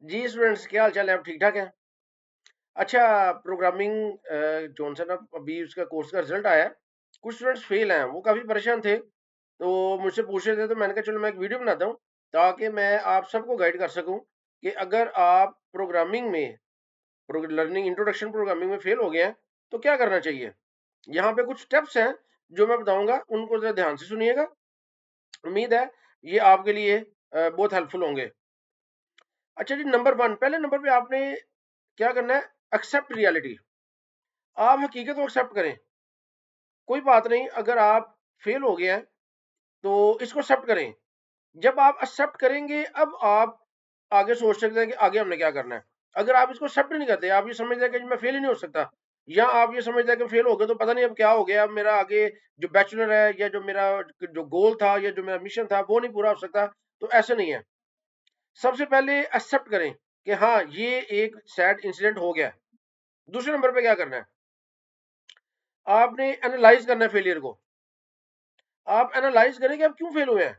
जी students, क्या हाल चाल है? आप ठीक ठाक हैं? अच्छा, प्रोग्रामिंग जॉनसन अभी उसका कोर्स का रिजल्ट आया है। कुछ स्टूडेंट्स फेल हैं, वो काफ़ी परेशान थे, तो मुझसे पूछ रहे थे, तो मैंने कहा चलो मैं एक वीडियो बनाता हूँ ताकि मैं आप सबको गाइड कर सकूँ कि अगर आप प्रोग्रामिंग में लर्निंग इंट्रोडक्शन प्रोग्रामिंग में फेल हो गए हैं तो क्या करना चाहिए। यहाँ पे कुछ स्टेप्स हैं जो मैं बताऊंगा, उनको जरा ध्यान से सुनिएगा। उम्मीद है ये आपके लिए बहुत हेल्पफुल होंगे। अच्छा जी, नंबर वन, पहले नंबर पे आपने क्या करना है? Accept reality. आप हकीकत को एक्सेप्ट करें। कोई बात नहीं, अगर आप फेल हो गए हैं तो इसको एक्सेप्ट करें। जब आप एक्सेप्ट करेंगे, अब आप आगे सोच सकते हैं कि आगे हमने क्या करना है। अगर आप इसको एक्सेप्ट नहीं करते, आप ये समझते हैं कि मैं फेल ही नहीं हो सकता, या आप ये समझते हैं कि फेल हो गए तो पता नहीं अब क्या हो गया, अब मेरा आगे जो बैचलर है या जो मेरा जो गोल था या जो मेरा मिशन था वो नहीं पूरा हो सकता, तो ऐसा नहीं है। सबसे पहले एक्सेप्ट करें कि हाँ, ये एक सैड इंसिडेंट हो गया। दूसरे नंबर पे क्या करना है? आपने एनालाइज करना है फेलियर को। आप एनालाइज करें कि आप क्यों फेल हुए हैं।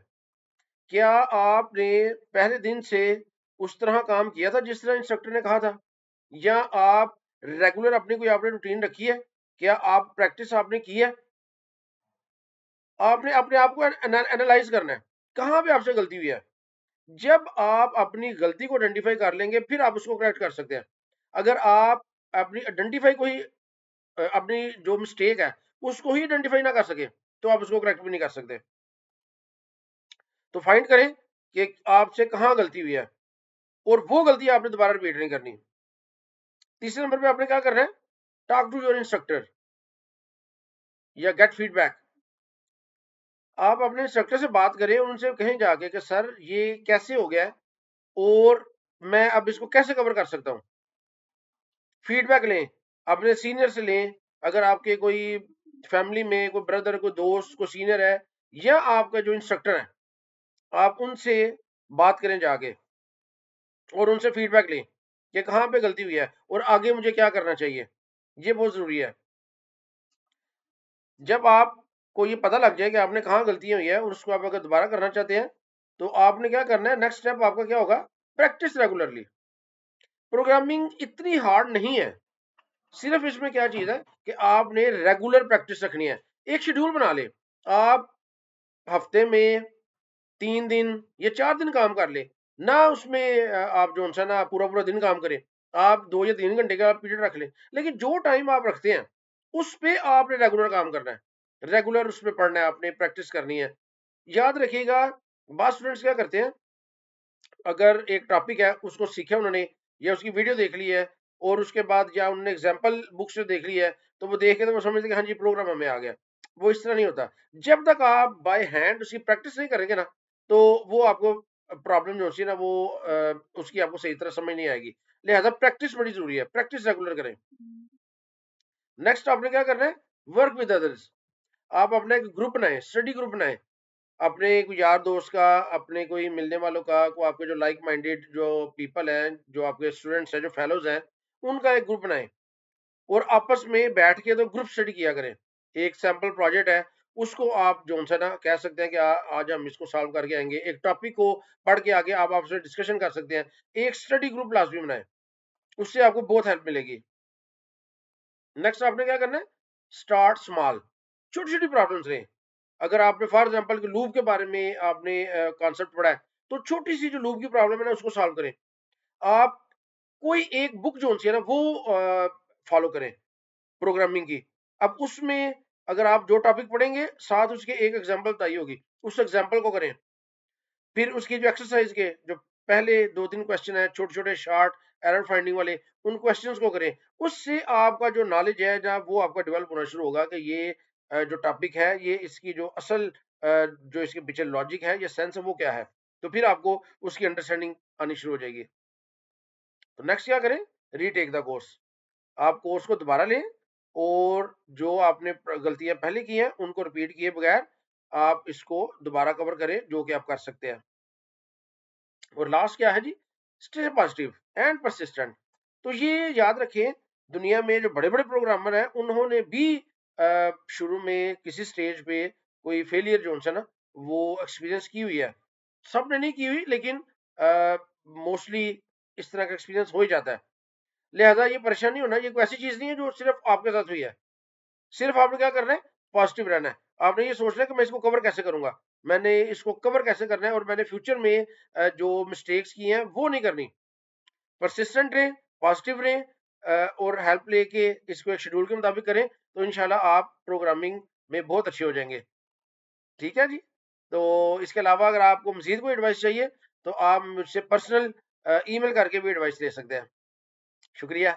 क्या आपने पहले दिन से उस तरह काम किया था जिस तरह इंस्ट्रक्टर ने कहा था, या आप रेगुलर अपनी कोई आपने रूटीन रखी है? क्या आप प्रैक्टिस आपने की है? आपने अपने आप को एनालाइज करना है, कहाँ पे आपसे गलती हुई है। जब आप अपनी गलती को आइडेंटिफाई कर लेंगे, फिर आप उसको करेक्ट कर सकते हैं। अगर आप अपनी आइडेंटिफाई को ही अपनी जो मिस्टेक है उसको ही आइडेंटिफाई ना कर सके, तो आप उसको करेक्ट भी नहीं कर सकते। तो फाइंड करें कि आपसे कहाँ गलती हुई है, और वो गलती आपने दोबारा रिपीट नहीं करनी। तीसरे नंबर पे आपने क्या करना है? टॉक टू योर इंस्ट्रक्टर या गेट फीडबैक। आप अपने इंस्ट्रक्टर से बात करें, उनसे कहें जाके कि सर ये कैसे हो गया है, और मैं अब इसको कैसे कवर कर सकता हूँ। फीडबैक लें, अपने सीनियर से लें। अगर आपके कोई फैमिली में कोई ब्रदर, कोई दोस्त, कोई सीनियर है, या आपका जो इंस्ट्रक्टर है, आप उनसे बात करें जाके, और उनसे फीडबैक लें कि कहाँ पे गलती हुई है और आगे मुझे क्या करना चाहिए। ये बहुत ज़रूरी है। जब आपको ये पता लग जाए कि आपने कहाँ गलतियाँ हुई है और उसको आप अगर दोबारा करना चाहते हैं, तो आपने क्या करना है? नेक्स्ट स्टेप आपका क्या होगा? Practice regularly. प्रोग्रामिंग इतनी हार्ड नहीं है, सिर्फ इसमें क्या चीज़ है कि आपने रेगुलर प्रैक्टिस रखनी है। एक शेड्यूल बना ले। आप हफ्ते में 3 दिन या 4 दिन काम कर ले, ना उसमें आप जो सा ना पूरा पूरा दिन काम करें। आप 2 या 3 घंटे का पीरियड रख लें, लेकिन जो टाइम आप रखते हैं उस पे आपने रेगुलर काम करना है। रेगुलर उस पर पढ़ना है, आपने प्रैक्टिस करनी है। याद रखिएगा, बहुत स्टूडेंट्स क्या करते हैं, अगर एक टॉपिक है उसको सीखा उन्होंने, या उसकी वीडियो देख ली है, और उसके बाद या उन्होंने एग्जाम्पल बुक से देख ली है, तो वो देख के तो वो समझते कि हाँ जी प्रोग्राम हमें आ गया। वो इस तरह नहीं होता। जब तक आप बाय हैंड उसकी प्रैक्टिस नहीं करेंगे ना, तो वो आपको प्रॉब्लम जो होती है ना, वो उसकी आपको सही तरह समझ नहीं आएगी। लिहाजा प्रैक्टिस बड़ी जरूरी है, प्रैक्टिस रेगुलर करें। नेक्स्ट आपने क्या करना है? Work with others. आप अपना एक ग्रुप बनाए, स्टडी ग्रुप बनाए, अपने कोई यार दोस्त का, अपने कोई मिलने वालों का, को आपके जो लाइक माइंडेड जो पीपल हैं, जो आपके स्टूडेंट्स हैं, जो फेलोज हैं, उनका एक ग्रुप बनाएं, और आपस में बैठ के तो ग्रुप स्टडी किया करें। एक सैम्पल प्रोजेक्ट है, उसको आप जो सा ना कह सकते हैं कि आज हम इसको सॉल्व करके आएंगे। एक टॉपिक को पढ़ के आगे आप आपसे डिस्कशन कर सकते हैं। एक स्टडी ग्रुप लाजमी बनाए, उससे आपको बहुत हेल्प मिलेगी। नेक्स्ट आपने क्या करना है? Start small. छोटी छोटी प्रॉब्लम्स लें। अगर आपने फॉर एग्जांपल लूप के बारे में आपने कॉन्सेप्ट पढ़ा है, तो छोटी सी जो लूप की प्रॉब्लम है ना, उसको सॉल्व करें। आप कोई एक बुक जो सी है ना, वो फॉलो करें प्रोग्रामिंग की। अब उसमें अगर आप जो टॉपिक पढ़ेंगे, साथ उसके एक एग्जांपल बताई होगी, उस एग्जांपल को करें। फिर उसकी जो एक्सरसाइज के जो पहले 2-3 क्वेश्चन है, छोटे छोटे शॉर्ट एरर फाइंडिंग वाले, उन क्वेश्चंस को करें। उससे आपका जो नॉलेज है ना, वो आपका डेवलप होना शुरू होगा कि ये जो टॉपिक है, ये इसकी जो असल जो इसके पीछे लॉजिक है या सेंस है, वो क्या है। तो फिर आपको उसकी अंडरस्टैंडिंग आनी शुरू हो जाएगी। तो नेक्स्ट क्या करें? Retake the course. आप कोर्स को दोबारा लें, और जो आपने गलतियां पहले की हैं उनको रिपीट किए बगैर आप इसको दोबारा कवर करें, जो कि आप कर सकते हैं। और लास्ट क्या है जी? Stay positive and persistent. तो ये याद रखें, दुनिया में जो बड़े बड़े प्रोग्रामर हैं, उन्होंने भी शुरू में किसी स्टेज पे कोई फेलियर जो है ना, वो एक्सपीरियंस की हुई है। सबने नहीं की हुई, लेकिन मोस्टली इस तरह का एक्सपीरियंस हो ही जाता है। लिहाजा ये परेशानी होना ये कोई ऐसी चीज नहीं है जो सिर्फ आपके साथ हुई है। सिर्फ आपने क्या करना है, पॉजिटिव रहना है। आपने ये सोचना है कि मैं इसको कवर कैसे करूंगा, मैंने इसको कवर कैसे करना है, और मैंने फ्यूचर में जो मिस्टेक्स की हैं वो नहीं करनी। परसिस्टेंट रहें, पॉजिटिव रहें, और हेल्प लेके इसको एक शेड्यूल के मुताबिक करें, तो इंशाल्लाह आप प्रोग्रामिंग में बहुत अच्छे हो जाएंगे। ठीक है जी। तो इसके अलावा अगर आपको मजीद कोई एडवाइस चाहिए तो आप मुझसे पर्सनल ईमेल करके भी एडवाइस ले सकते हैं। शुक्रिया।